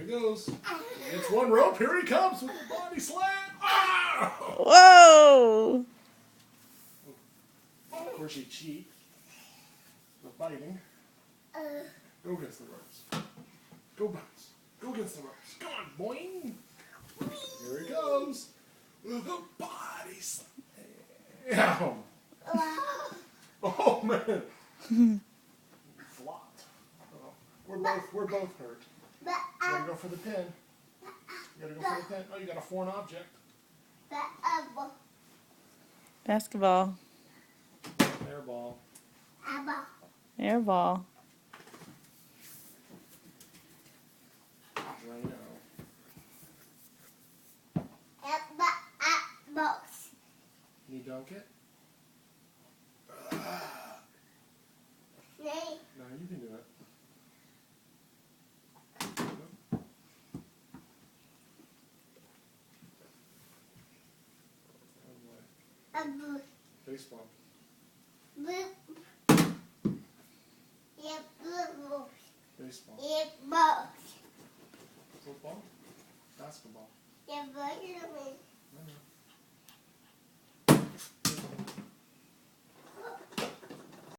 he goes. It's one rope. Here he comes with the body slam. Oh! Whoa! Of course, you cheat with biting. Go against the ropes. Go, Buns. Go against the ropes. Come on, boing. Here he goes with the body slam. Oh man. Flopped. Oh, we're both hurt. You gotta go for the pin. You gotta go for the pin. Oh, you got a foreign object. Basketball. Air ball. Air ball. Drano. Can you dunk it? No, you can do it. Baseball. Baseball.